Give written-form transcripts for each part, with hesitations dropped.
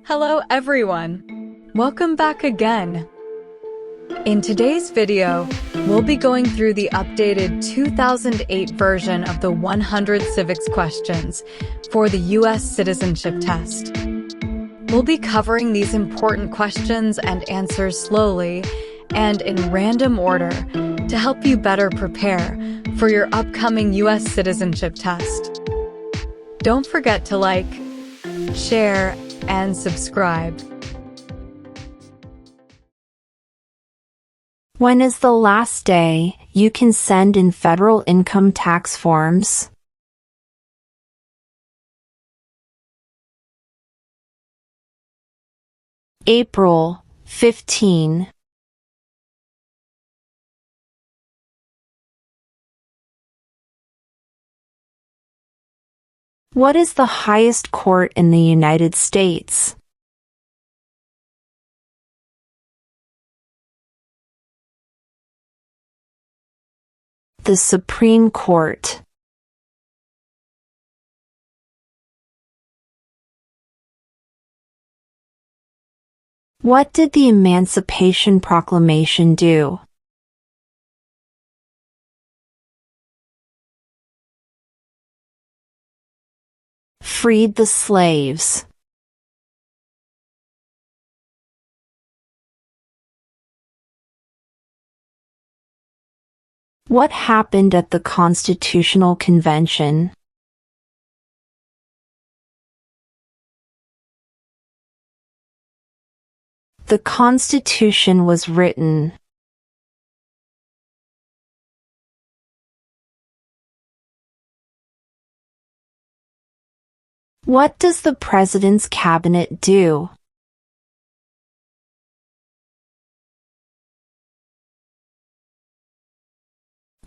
Hello everyone! Welcome back again! In today's video, we'll be going through the updated 2008 version of the 100 Civics questions for the U.S. Citizenship Test. We'll be covering these important questions and answers slowly and in random order to help you better prepare for your upcoming U.S. Citizenship Test. Don't forget to like, share, and subscribe. When is the last day you can send in federal income tax forms? April 15. What is the highest court in the United States? The Supreme Court. What did the Emancipation Proclamation do? Freed the slaves. What happened at the Constitutional Convention? The Constitution was written. What does the President's Cabinet do?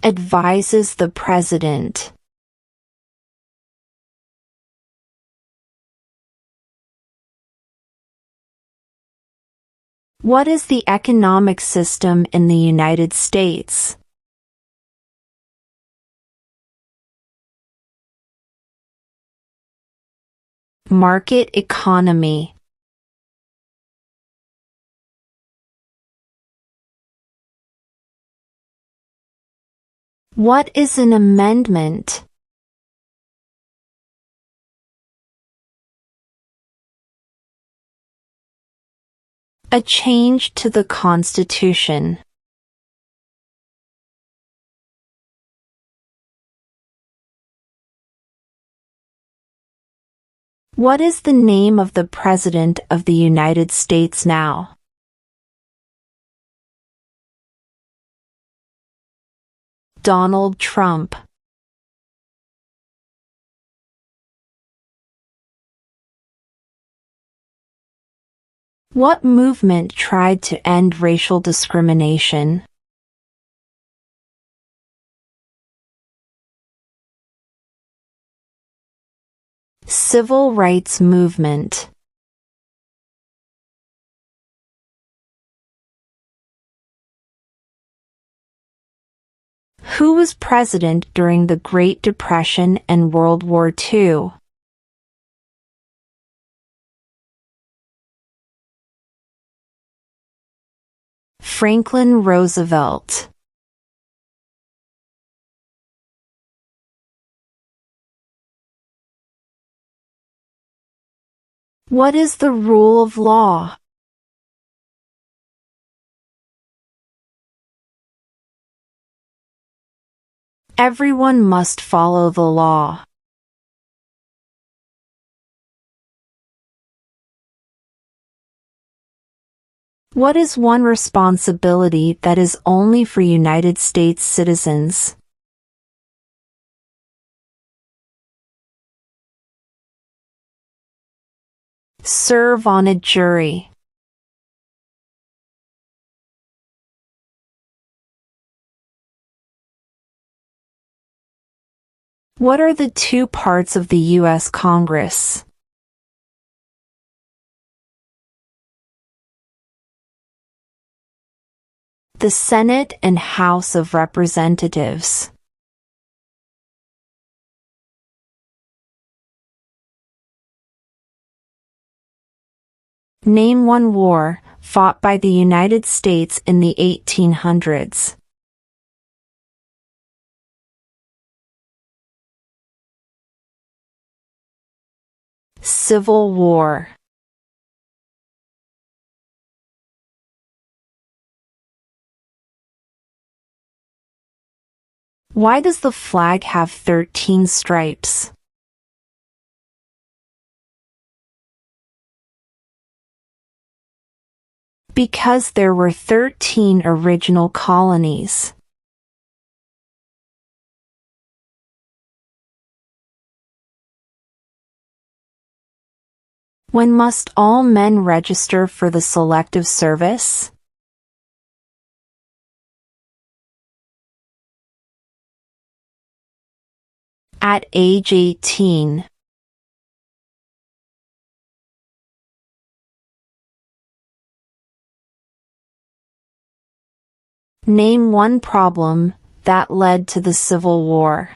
Advises the President. What is the economic system in the United States? Market economy. What is an amendment? A change to the Constitution. What is the name of the President of the United States now? Donald Trump. What movement tried to end racial discrimination? Civil rights movement. Who was president during the Great Depression and World War II? Franklin Roosevelt. What is the rule of law? Everyone must follow the law. What is one responsibility that is only for United States citizens? Serve on a jury. What are the two parts of the U.S. Congress? The Senate and House of Representatives. Name one war fought by the United States in the 1800s. Civil War. Why does the flag have 13 stripes? Because there were 13 original colonies. When must all men register for the Selective Service? At age 18. Name one problem that led to the Civil War.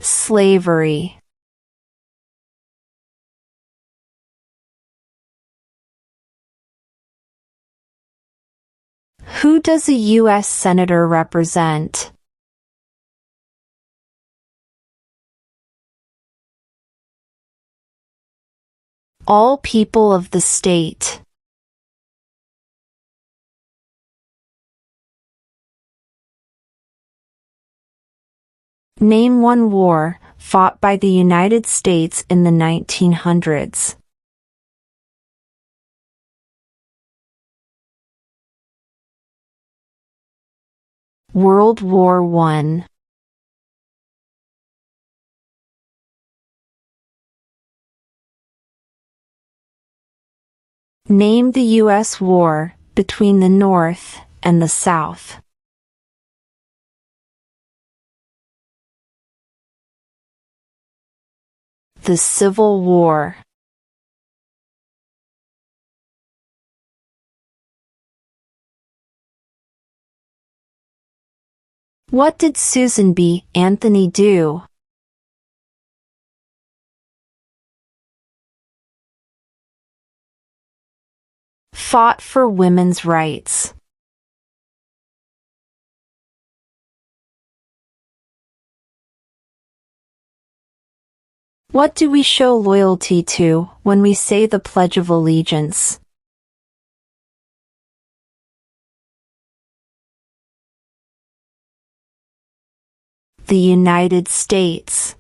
Slavery. Who does a U.S. Senator represent? All people of the state. Name one war fought by the United States in the 1900s. World War I. Name the U.S. war between the North and the South. The Civil War. What did Susan B. Anthony do? Fought for women's rights. What do we show loyalty to when we say the Pledge of Allegiance? The United States.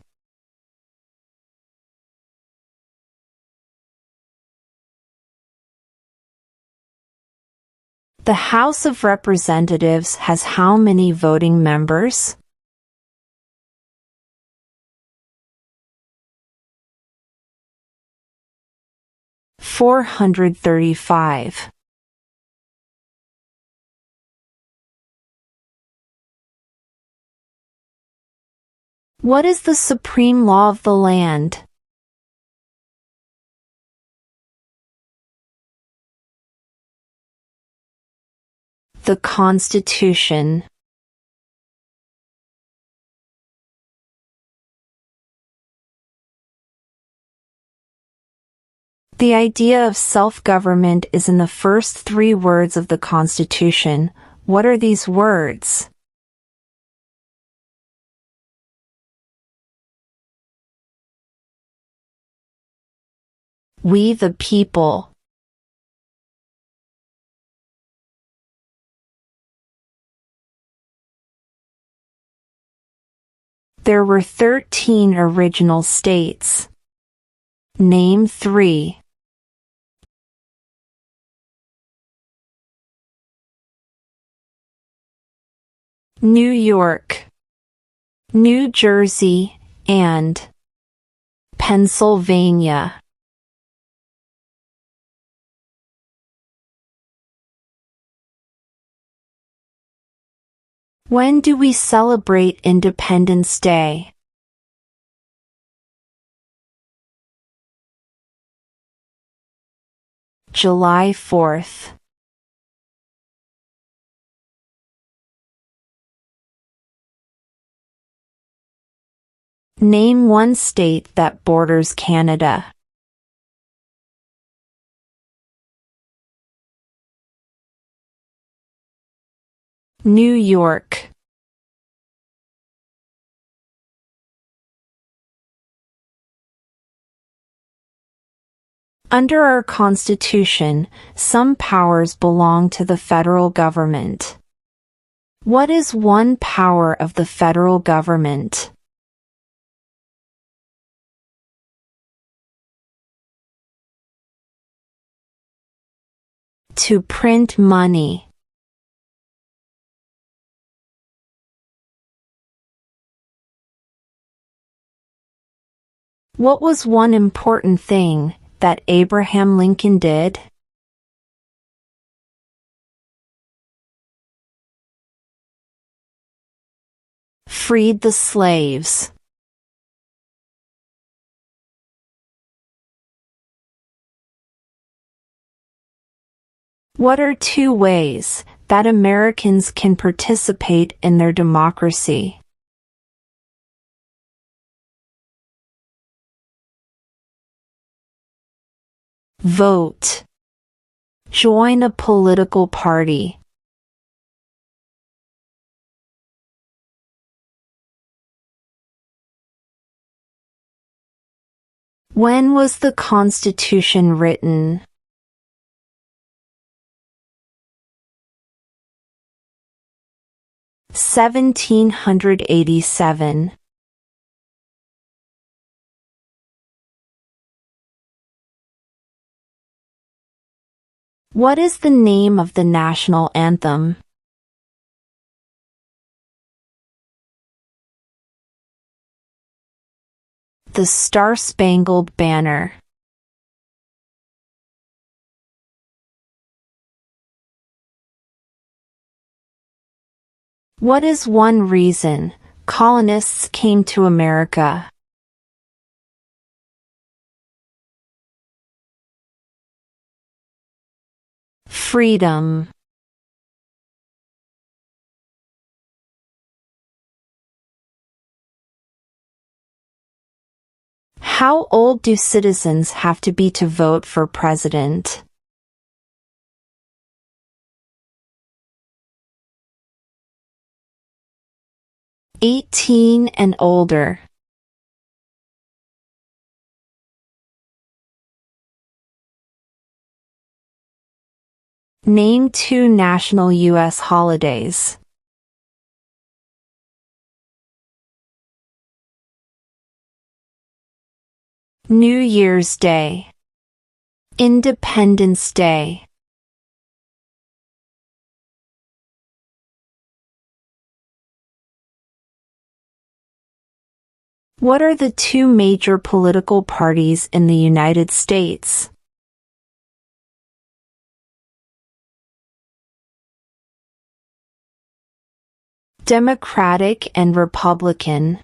The House of Representatives has how many voting members? $435. What is the supreme law of the land? The Constitution. The idea of self-government is in the first 3 words of the Constitution. What are these words? We the people. There were 13 original states. Name 3. New York, New Jersey, and Pennsylvania. When do we celebrate Independence Day? July 4th. Name one state that borders Canada. New York. Under our Constitution, some powers belong to the federal government. What is one power of the federal government? To print money. What was one important thing that Abraham Lincoln did? Freed the slaves. What are two ways that Americans can participate in their democracy? Vote. Join a political party. When was the Constitution written? (1787). What is the name of the national anthem? The Star-Spangled Banner. What is one reason colonists came to America? Freedom. How old do citizens have to be to vote for president? (18 and older). Name two national U.S. holidays. New Year's Day. Independence Day. What are the two major political parties in the United States? Democratic and Republican.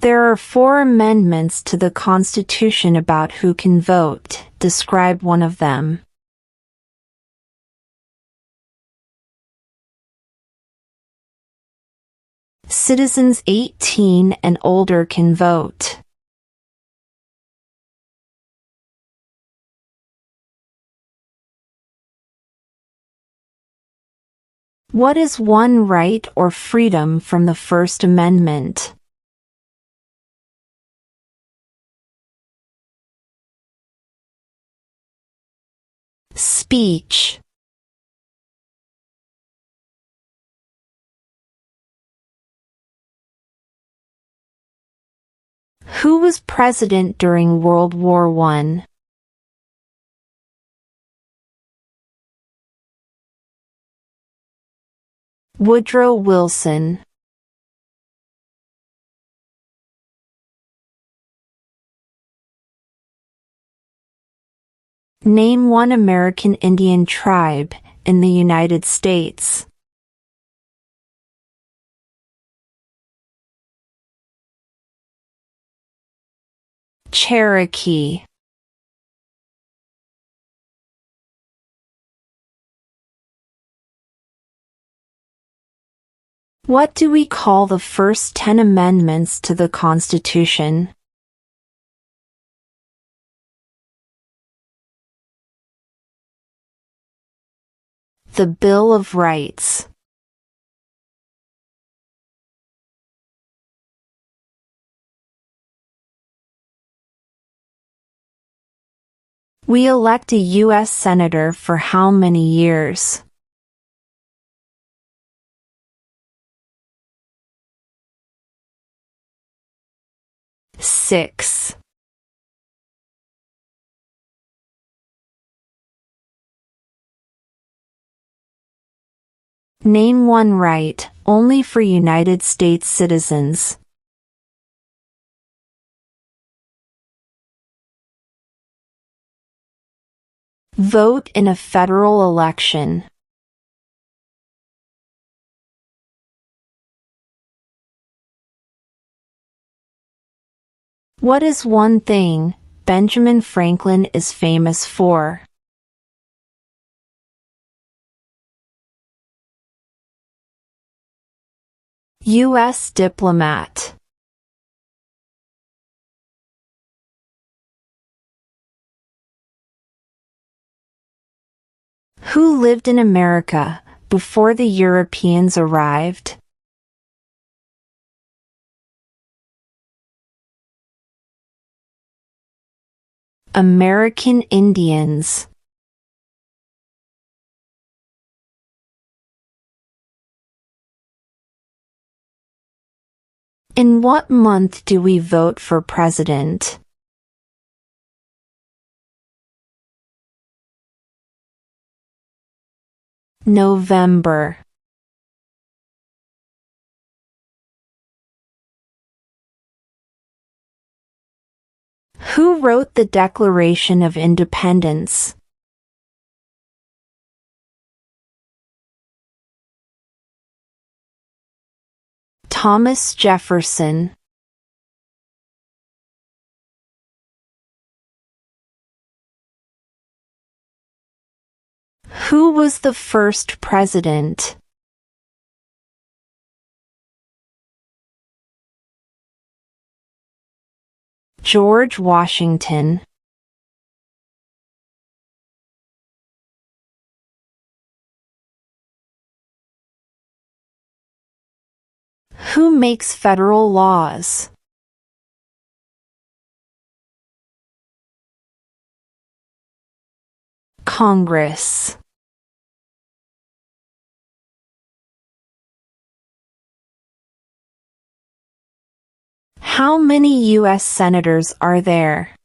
There are 4 amendments to the Constitution about who can vote. Describe one of them. Citizens 18 and older can vote. What is one right or freedom from the First Amendment? Speech. Who was president during World War I? Woodrow Wilson. Name one American Indian tribe in the United States. Cherokee. What do we call the first 10 amendments to the Constitution? The Bill of Rights. We elect a U.S. Senator for how many years? Six. Name one right, only for United States citizens. Vote in a federal election. What is one thing Benjamin Franklin is famous for? U.S. diplomat. Who lived in America before the Europeans arrived? American Indians. In what month do we vote for president? November. Who wrote the Declaration of Independence? Thomas Jefferson. Who was the first president? George Washington. Who makes federal laws? Congress. How many U.S. senators are there?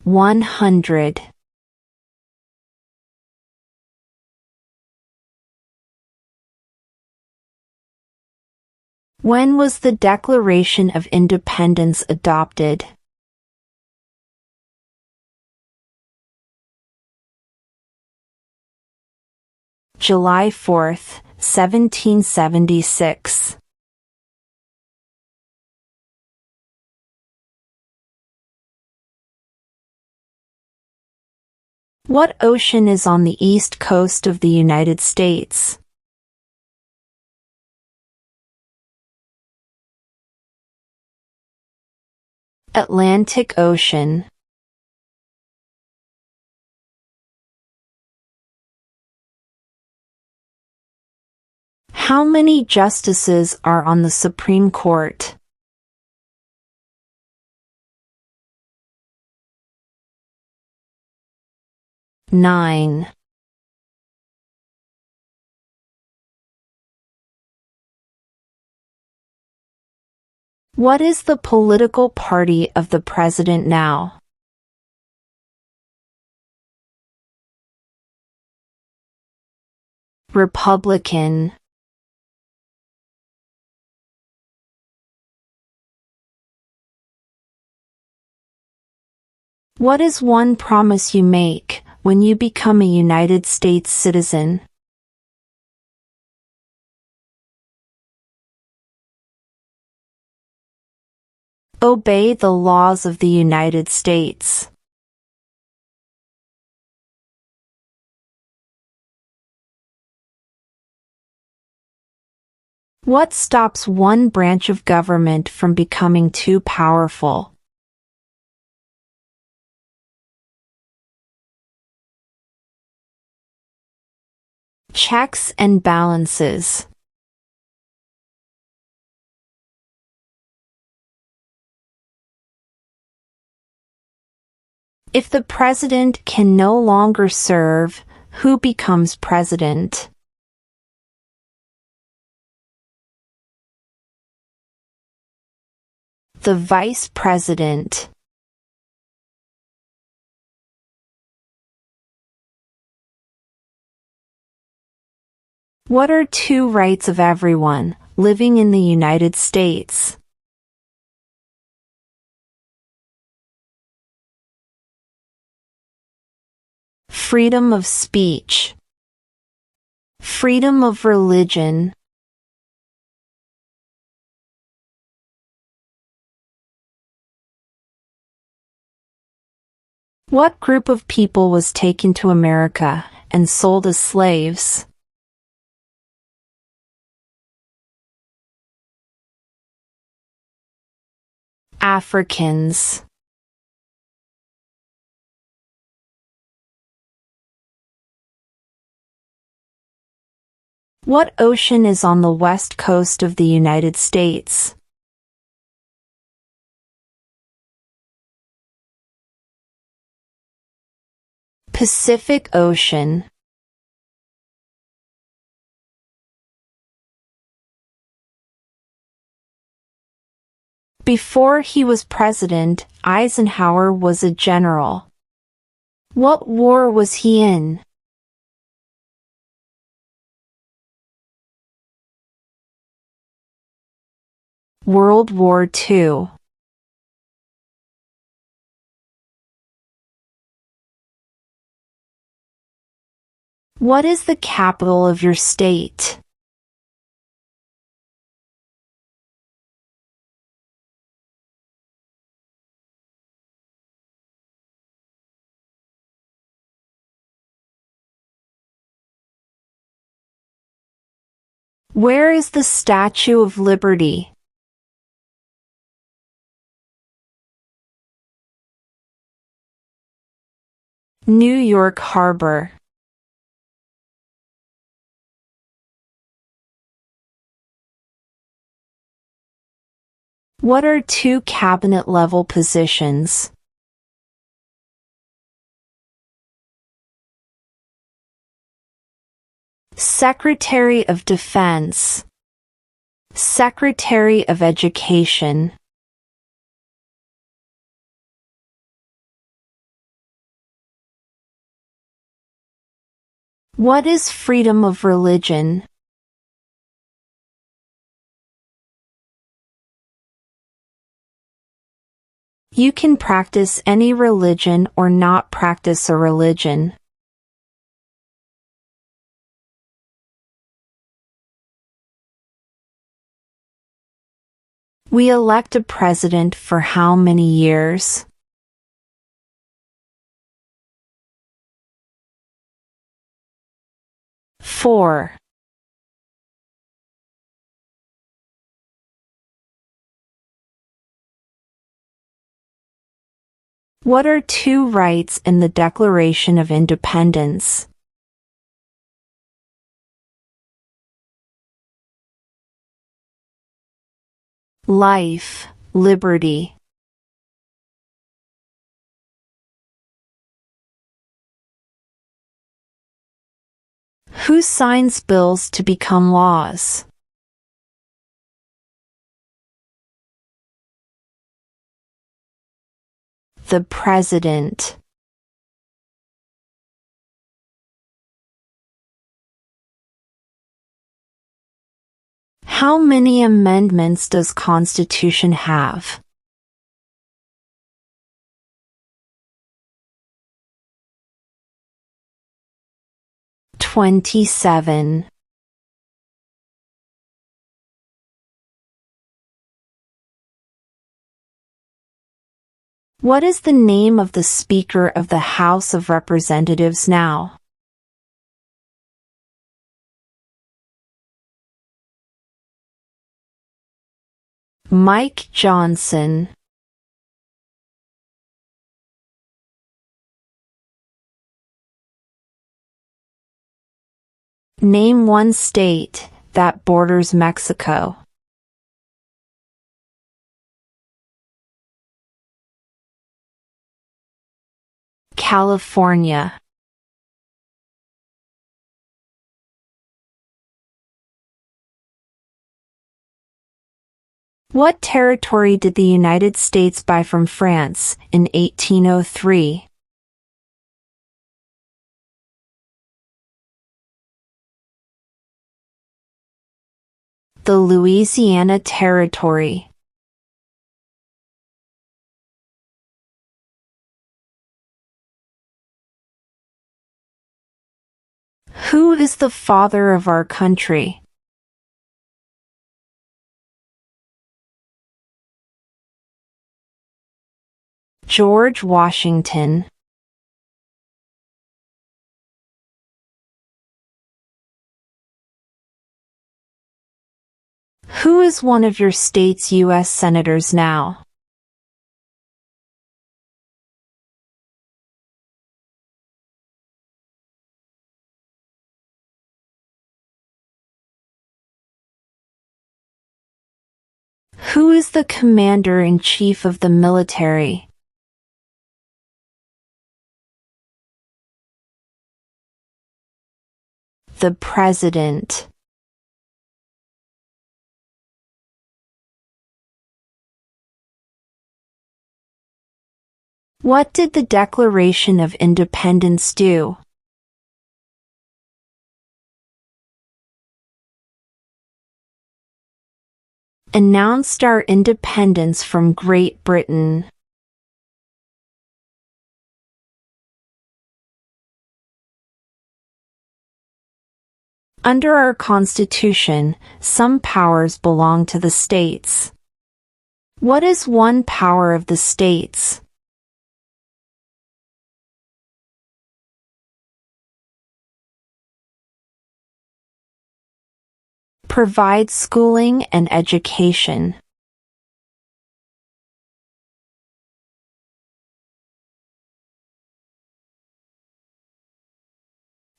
$100. When was the Declaration of Independence adopted? July 4, 1776. What ocean is on the east coast of the United States? Atlantic Ocean. How many justices are on the Supreme Court? 9. What is the political party of the president now? Republican. What is one promise you make when you become a United States citizen? Obey the laws of the United States. What stops one branch of government from becoming too powerful? Checks and balances. If the president can no longer serve, who becomes president? The vice president. What are two rights of everyone living in the United States? Freedom of speech. Freedom of religion. What group of people was taken to America and sold as slaves? Africans. What ocean is on the west coast of the United States? Pacific Ocean. Before he was president, Eisenhower was a general. What war was he in? World War II. What is the capital of your state? Where is the Statue of Liberty? New York Harbor. What are two cabinet-level positions? Secretary of Defense. Secretary of Education. What is freedom of religion? You can practice any religion or not practice a religion. We elect a president for how many years? Four. What are two rights in the Declaration of Independence? Life, liberty. Who signs bills to become laws? The President. How many amendments does Constitution have? 27. What is the name of the Speaker of the House of Representatives now? Mike Johnson. Name one state that borders Mexico. California. What territory did the United States buy from France in 1803? The Louisiana Territory. Who is the father of our country? George Washington. Who is one of your state's U.S. senators now? Who is the commander-in-chief of the military? The president. What did the Declaration of Independence do? Announced our independence from Great Britain. Under our Constitution, some powers belong to the states. What is one power of the states? Provide schooling and education.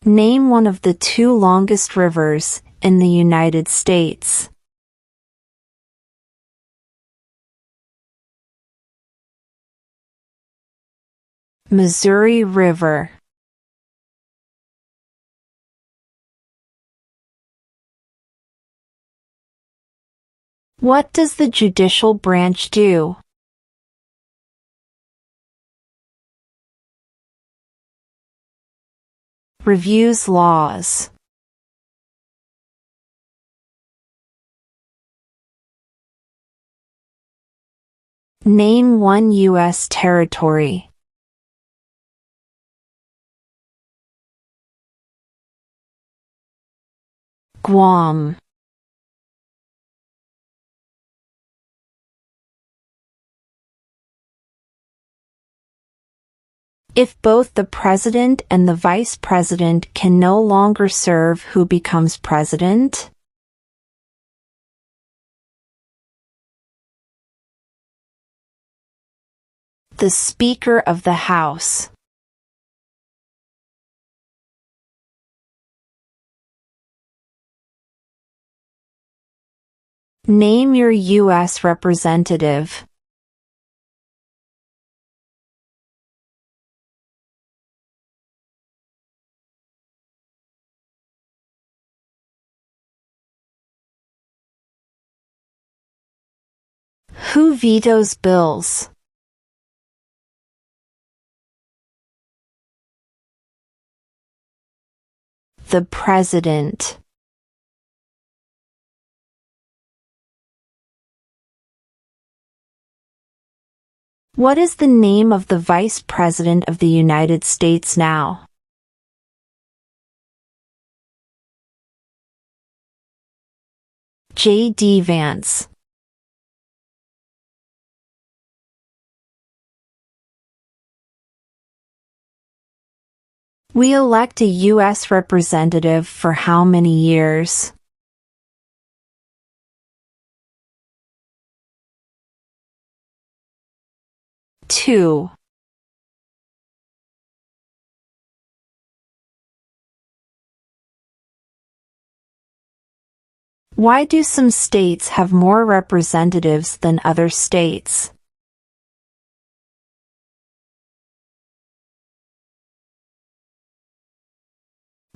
Name one of the two longest rivers in the United States. Missouri River. What does the judicial branch do? Reviews laws. Name one U.S. territory. Guam. If both the president and the vice president can no longer serve, who becomes president? The Speaker of the House. Name your U.S. representative. Who vetoes bills? The President. What is the name of the Vice President of the United States now? J.D. Vance. We elect a U.S. representative for how many years? 2. Why do some states have more representatives than other states?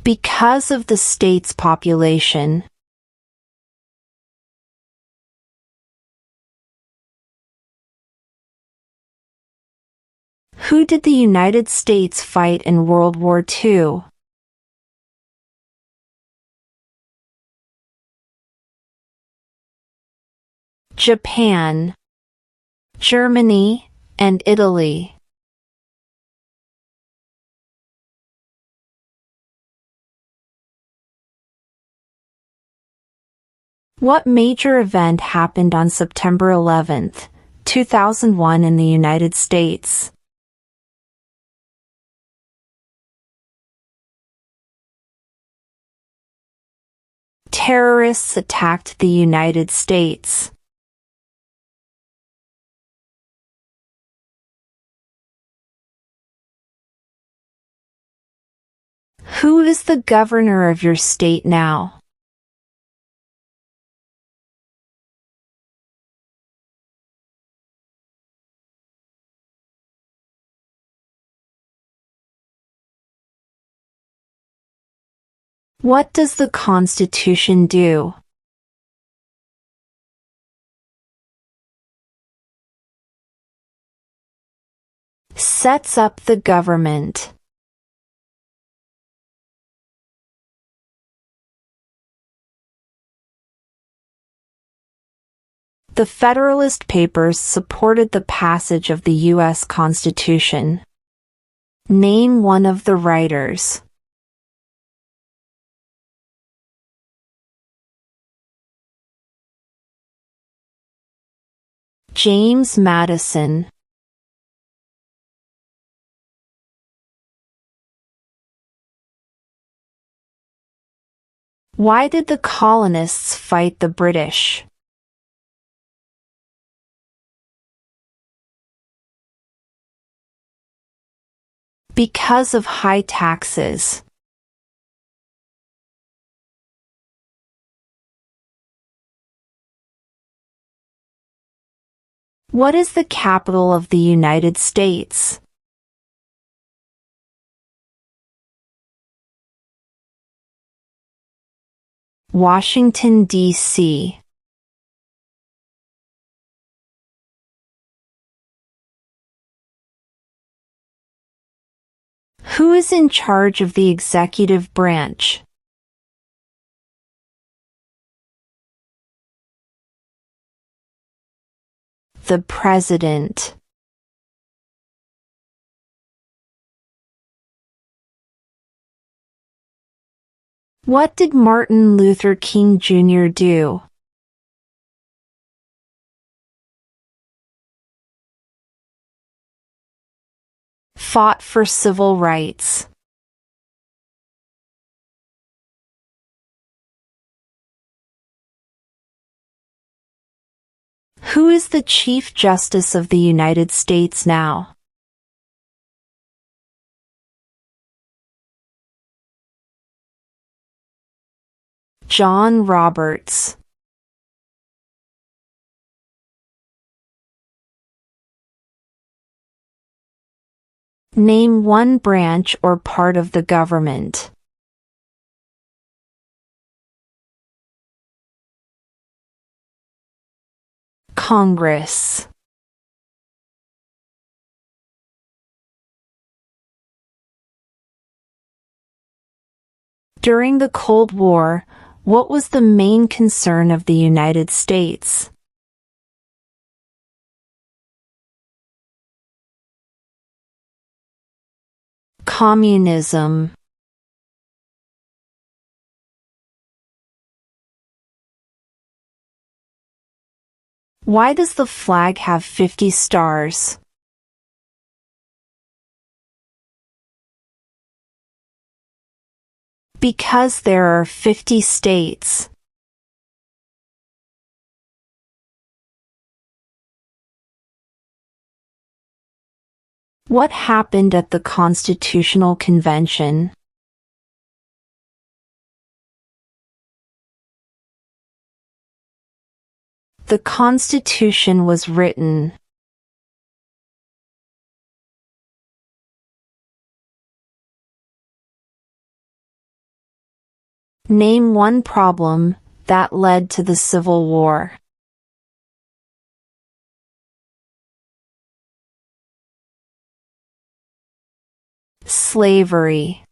Because of the state's population. Who did the United States fight in World War II? Japan, Germany, and Italy. What major event happened on September 11, 2001 in the United States? Terrorists attacked the United States. Who is the governor of your state now? What does the Constitution do? Sets up the government. The Federalist Papers supported the passage of the U.S. Constitution. Name one of the writers. James Madison. Why did the colonists fight the British? Because of high taxes. What is the capital of the United States? Washington, D.C. Who is in charge of the executive branch? The President. What did Martin Luther King Jr. do? Fought for civil rights. Who is the Chief Justice of the United States now? John Roberts. Name one branch or part of the government. Congress. During the Cold War, what was the main concern of the United States? Communism. Why does the flag have 50 stars? Because there are 50 states. What happened at the Constitutional Convention? The Constitution was written. Name one problem that led to the Civil War. Slavery.